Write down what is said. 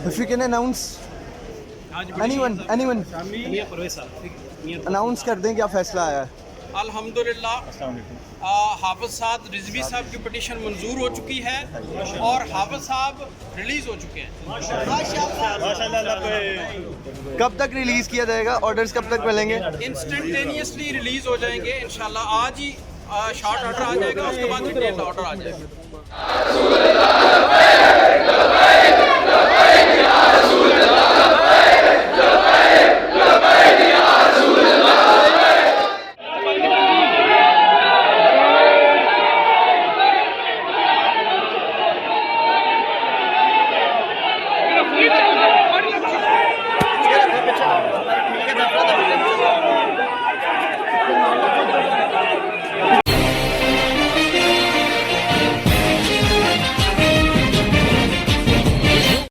If you can announce, anyone announce कर दें क्या फैसला आया है? अल्हम्दुलिल्लाह हाफिज साद रिजवी साहब की पिटीशन मंजूर हो चुकी है और हाफिज साहब रिलीज़ हो चुके हैं। कब तक रिलीज़ किया जाएगा? ऑर्डर्स कब तक मिलेंगे? इंस्टेंटेनियसली रिलीज़ हो जाएंगे इंशाल्लाह। आज ही शॉर्ट ऑर्डर आ जाएगा, उसके बाद डिटेल ऑर्डर आ जाएगा।